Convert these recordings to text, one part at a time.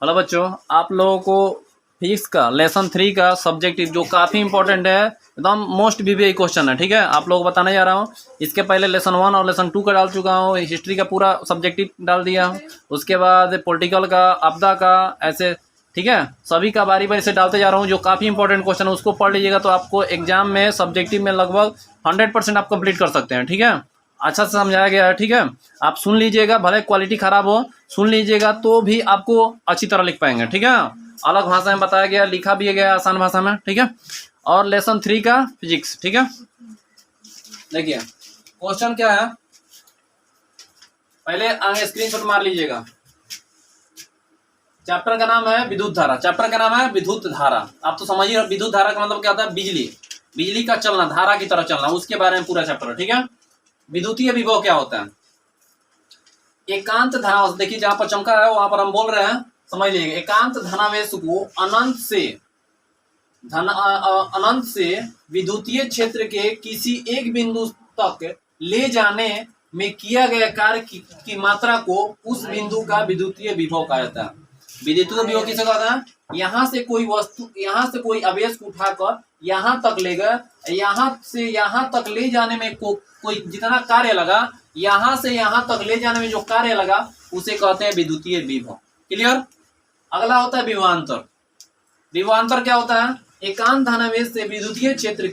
Hello बच्चों, आप लोगों को फिजिक्स का लेसन 3 का सब्जेक्टिव जो काफ़ी इंपॉर्टेंट है, एकदम मोस्ट वीवीआई क्वेश्चन है। ठीक है, आप लोगों को बताने जा रहा हूँ। इसके पहले लेसन 1 और लेसन 2 का डाल चुका हूँ, हिस्ट्री का पूरा सब्जेक्टिव डाल दिया हूँ। उसके बाद पॉलिटिकल का, आपदा का, ऐसे ठीक है, सभी का बारी बारी से डालते जा रहा हूँ। जो काफ़ी इंपॉर्टेंट क्वेश्चन है उसको पढ़ लीजिएगा, तो आपको एग्जाम में सब्जेक्टिव में लगभग 100% आप कंप्लीट कर सकते हैं। ठीक है, अच्छा से समझाया गया है। ठीक है, आप सुन लीजिएगा, भले क्वालिटी खराब हो, सुन लीजिएगा तो भी आपको अच्छी तरह लिख पाएंगे। ठीक है, अलग भाषा में बताया गया, लिखा भी गया आसान भाषा में। ठीक है, और लेसन 3 का फिजिक्स। ठीक है, देखिए क्वेश्चन क्या है, पहले आगे स्क्रीनशॉट मार लीजिएगा। चैप्टर का नाम है विद्युत धारा। चैप्टर का नाम है विद्युत धारा। आप तो समझिए विद्युत धारा का मतलब क्या होता है, बिजली, बिजली का चलना, धारा की तरह चलना, उसके बारे में पूरा चैप्टर है। ठीक है, विद्युतीय विभव क्या होता है, एकांत धनावेश, देखिए जहां पर चमका है वहां पर हम बोल रहे हैं, समझ लीजिए। एकांत धनावेश को अनंत से विद्युतीय क्षेत्र के किसी एक बिंदु तक ले जाने में किया गया कार्य की मात्रा को उस बिंदु का विद्युतीय विभव कहा जाता है। विद्युतीय विभव किसे कहता है, यहाँ से कोई वस्तु, यहाँ से कोई आवेश उठाकर यहाँ तक ले गए, यहाँ से यहाँ तक ले जाने में कोई जितना कार्य लगा, यहाँ से यहाँ तक ले जाने में जो कार्य लगा उसे कहते हैं विद्युतीय विभव। क्लियर। अगला होता है विभवांतर। विभवांतर क्या होता है, एकांत धनावेश से विद्युतीय क्षेत्र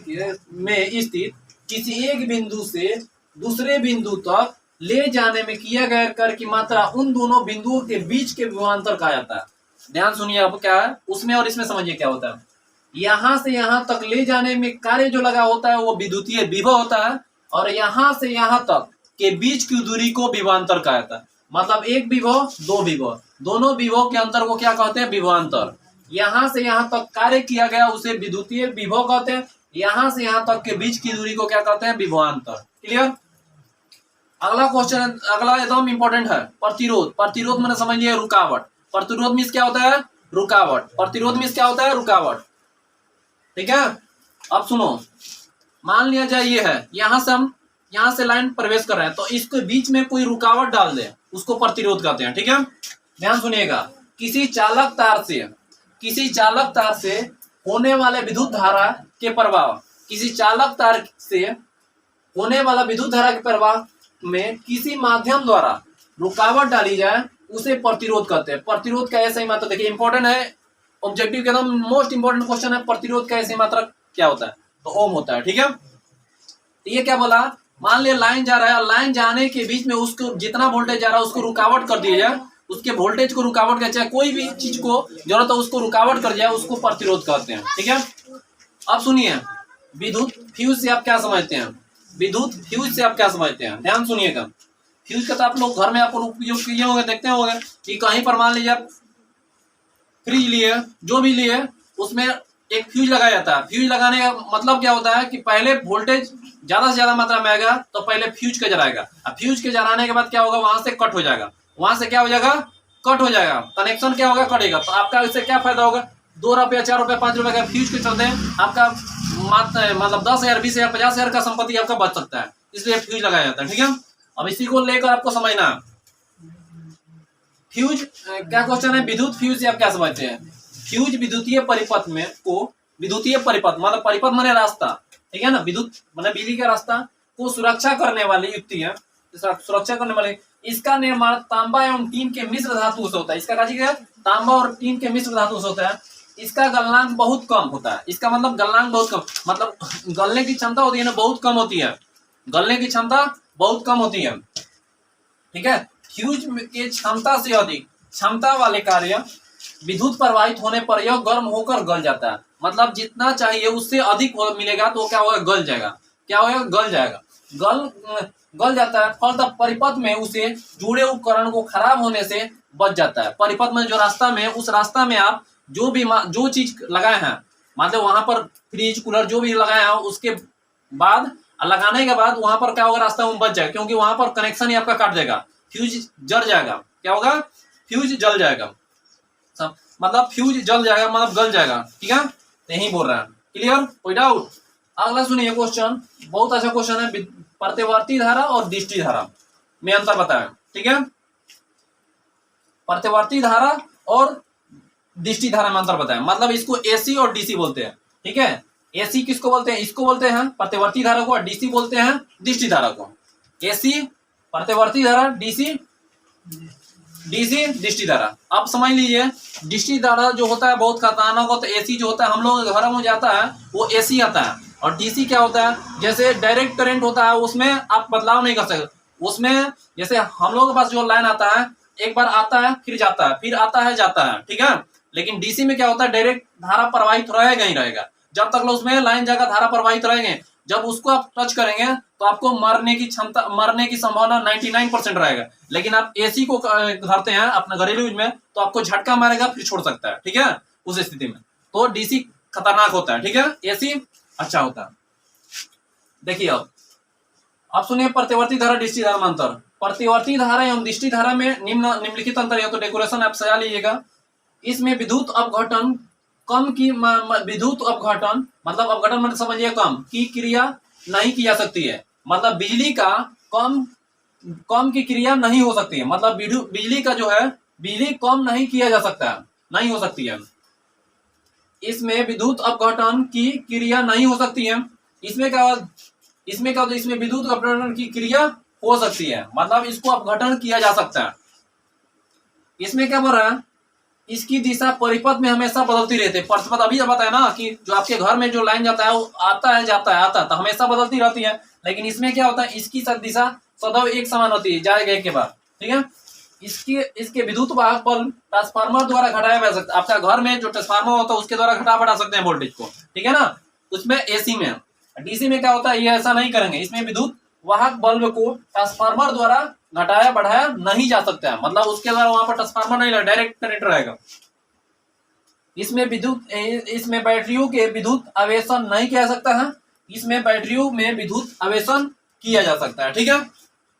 में स्थित किसी एक बिंदु से दूसरे बिंदु तक ले जाने में किया गया कार्य की मात्रा उन दोनों बिंदुओं के बीच के विभवांतर कहा जाता है। ध्यान सुनिए अब क्या है उसमें, और इसमें समझिए क्या होता है। यहां से यहां तक ले जाने में कार्य जो लगा होता है वो विद्युतीय विभव होता है, और यहां से यहां तक के बीच की दूरी को विभवांतर कहा जाता है। मतलब एक विभव, दो विभव, दोनों विभव के अंतर को क्या कहते हैं, विभवांतर। यहां से यहां तक कार्य किया गया उसे विद्युतीय विभव कहते हैं, यहां से यहां तक के बीच की दूरी को क्या कहते हैं, विभवांतर। क्लियर। अगला क्वेश्चन, अगला एकदम इंपॉर्टेंट है, प्रतिरोध। प्रतिरोध मैंने समझ लिया रुकावट। प्रतिरोध मीन्स क्या होता है, रुकावट। प्रतिरोध मीन्स क्या होता है, रुकावट। ठीक है, अब सुनो, मान लिया जाए ये है, यहां से हम यहां से लाइन प्रवेश कर रहे हैं, तो इसके बीच में कोई रुकावट डाल दे उसको प्रतिरोध कहते हैं। ठीक है, ध्यान सुनिएगा। किसी चालक तार से होने वाले विद्युत धारा के प्रवाह, किसी चालक तार से होने वाला विद्युत धारा के प्रवाह में किसी माध्यम द्वारा रुकावट डाली जाए उसे प्रतिरोध कहते हैं। प्रतिरोध का ऐसा ही मात्रा, देखिए इंपॉर्टेंट है, ऑब्जेक्टिव के एकदम मोस्ट इंपॉर्टेंट क्वेश्चन है। प्रतिरोध का ऐसी मात्रा क्या होता है, तो ओम होता है। ठीक है, तो ये क्या बोला, मान लिया लाइन जा रहा है, लाइन जाने के बीच में उसको जितना वोल्टेज जा रहा है उसको रुकावट कर दिया जाए, उसके वोल्टेज को रुकावट कर, चाहे कोई भी चीज को जरूरत है उसको रुकावट कर जाए, उसको प्रतिरोध कहते हैं। ठीक है, अब सुनिए, विद्युत फ्यूज से आप क्या समझते हैं, विद्युत फ्यूज से आप क्या समझते हैं, ध्यान सुनिएगा। फ्यूज का तो आप लोग घर में आप उपयोग किए होंगे, देखते होंगे कि कहीं पर मान लीजिए आप फ्रिज लिए, जो भी लिए, उसमें एक फ्यूज लगाया जाता है। फ्यूज लगाने का मतलब क्या होता है कि पहले वोल्टेज ज्यादा से ज्यादा मात्रा में आएगा तो पहले फ्यूज के जलाएगा, अब फ्यूज के जलाने के बाद क्या होगा, वहां से कट हो जाएगा, वहां से क्या हो जाएगा, कट हो जाएगा, कनेक्शन क्या होगा, कटेगा। तो आपका इससे क्या फायदा होगा, 2 रुपया, 4 रुपया, 5 रुपया का फ्यूज के चलते आपका मतलब 10,000, 20,000, 50,000 का संपत्ति आपका बच सकता है, इसलिए फ्यूज लगाया जाता है। ठीक है, अब इसी को लेकर आपको समझना फ्यूज क्या क्वेश्चन है, विद्युत फ्यूज से आप क्या समझते हैं। फ्यूज विद्युतीय परिपथ में को, विद्युतीय परिपथ मतलब परिपथ माने रास्ता, ठीक है ना, विद्युत माने बिजली का रास्ता को सुरक्षा करने वाली युक्ति है, सुरक्षा करने वाली। इसका निर्माण तांबा एवं टीन के मिश्र धातु से होता है। इसका क्या, तांबा और टीन के मिश्र धातु से होता है। इसका गलनांक बहुत कम होता है, इसका मतलब गलनांक बहुत कम, मतलब गलने की क्षमता होती है ना, बहुत कम होती है, गलने की क्षमता बहुत कम होती है। ठीक है, फ्यूज के क्षमता से अधिक क्षमता वाले कार्य विद्युत प्रवाहित होने पर यह गर्म होकर गल जाता है। मतलब जितना चाहिए उससे अधिक मिलेगा तो क्या होगा, गल जाएगा। क्या होगा, गल जाएगा, गल जाता है। फलतः परिपथ में उसे जुड़े उपकरण को खराब होने से बच जाता है। परिपथ में जो रास्ता में, उस रास्ता में आप जो चीज लगाए हैं, मतलब वहां पर फ्रिज, कूलर जो भी लगाए हैं, उसके बाद लगाने के बाद वहां पर क्या होगा, रास्ता में बच जाएगा, क्योंकि वहां पर कनेक्शन ही आपका काट देगा, फ्यूज जल जाएगा। क्या होगा, फ्यूज जल जाएगा, मतलब फ्यूज जल जाएगा, मतलब गल जाएगा। ठीक है, यही बोल रहा है। क्लियर, कोई डाउट। अगला सुनिए क्वेश्चन, बहुत अच्छा क्वेश्चन है, प्रतिवर्ती धारा और दृष्टि धारा में अंतर बताएं। ठीक है, प्रतिवर्ती धारा और डिस्टी धारा में अंतर बताया, मतलब इसको एसी और डीसी बोलते हैं। ठीक है, एसी किसको बोलते हैं, इसको बोलते हैं प्रतिवर्ती धारा को, और डीसी बोलते हैं डिस्टी धारा को। एसी प्रतिवर्ती धारा, डीसी डिस्टी धारा। अब समझ लीजिए डिस्टी धारा जो होता है बहुत खतरनाक होता है। एसी जो होता है हम लोग के घरों में जाता है वो एसी आता है, और डीसी क्या होता है, जैसे डायरेक्ट करंट होता है उसमें आप बदलाव नहीं कर सकते। उसमें जैसे हम लोग के पास जो लाइन आता है एक बार आता है फिर जाता है, फिर आता है जाता है, ठीक है। लेकिन डीसी में क्या होता है, डायरेक्ट धारा प्रवाहित रहेगा ही रहेगा, जब तक उसमें लाइन जाकर धारा प्रवाहित रहेंगे। जब उसको आप टच करेंगे तो आपको मरने की क्षमता, मरने की संभावना 99% रहेगा। लेकिन आप एसी को धरते हैं अपने घरेलू यूज में तो आपको झटका मारेगा फिर छोड़ सकता है, ठीक है। उस स्थिति में तो डीसी खतरनाक होता है, ठीक है, एसी अच्छा होता है। देखिए अब सुनिए प्रतिवर्ती धारा डिस्टी धारा में अंतर। प्रतिवर्ती धारा एवं डिस्टी धारा में निम्नलिखित अंतर है, तो डेकोरेशन आप सजा लीजिएगा। इसमें विद्युत अपघटन कम की विद्युत अपघटन मतलब अपघटन मतलब समझिए कम की क्रिया नहीं की जा सकती है, मतलब बिजली का कम की क्रिया नहीं हो सकती है, मतलब बिजली का जो है बिजली कम नहीं किया जा सकता है, नहीं हो सकती है। इसमें विद्युत अपघटन की क्रिया नहीं हो सकती है। इसमें क्या इसमें विद्युत अपघटन की क्रिया हो सकती है, मतलब इसको अपघटन किया जा सकता है। इसमें क्या बोल रहा है, इसकी दिशा परिपथ में हमेशा बदलती रहती है। परिपथ अभी बताया ना कि जो आपके घर में जो लाइन जाता है वो आता है जाता है आता है तो हमेशा बदलती रहती है। लेकिन इसमें क्या होता है, इसकी दिशा सदैव एक समान होती है जाएगा एक के बाद, ठीक है। इसके विद्युत वाहक बल ट्रांसफार्मर द्वारा घटाया जा सकता है। आपका घर में जो ट्रांसफार्मर होता है उसके द्वारा घटा बढ़ा सकते हैं वोल्टेज को, ठीक है ना। उसमें एसी में, डीसी में क्या होता है, ये ऐसा नहीं करेंगे। इसमें विद्युत वाहक बल्ब को ट्रांसफार्मर द्वारा घटाया बढ़ाया नहीं जा सकता है, मतलब उसके द्वारा वहां पर ट्रांसफार्मर नहीं लगेगा, डायरेक्ट कनेक्ट रहेगा। इसमें बैटरियों के विद्युत आवेशन नहीं किया जा सकता है। इसमें बैटरियों में विद्युत आवेशन किया जा सकता है, ठीक है।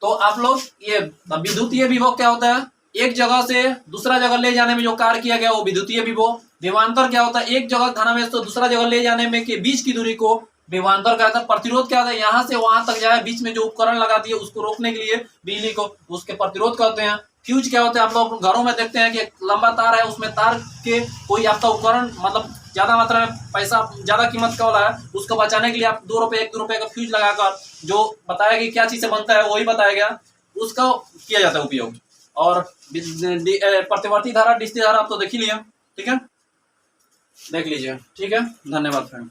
तो आप लोग ये विद्युतीय विभव क्या होता है, एक जगह से दूसरा जगह ले जाने में जो कार्य किया गया वो विद्युतीय विभव। विभवांतर क्या होता है, एक जगह धनावेश तो दूसरा जगह ले जाने में के बीच की दूरी को विभवांतर कहता है। प्रतिरोध क्या होता है, यहाँ से वहां तक जाए बीच में जो उपकरण लगाती है उसको रोकने के लिए बिजली को, उसके प्रतिरोध कहते हैं। फ्यूज क्या होता है, आप लोग घरों में देखते हैं कि लंबा तार है उसमें तार के कोई आपका उपकरण मतलब ज्यादा मात्रा में पैसा ज्यादा कीमत का वाला है उसको बचाने के लिए आप 2 रुपए 1-2 रुपए का फ्यूज लगाकर जो बताया कि क्या चीज से बनता है वही बताया गया उसका किया जाता है उपयोग। और प्रतिवर्ती धारा डिस्टी धारा आप तो देख ही लिया, ठीक है, देख लीजिए, ठीक है। धन्यवाद फ्रेंड।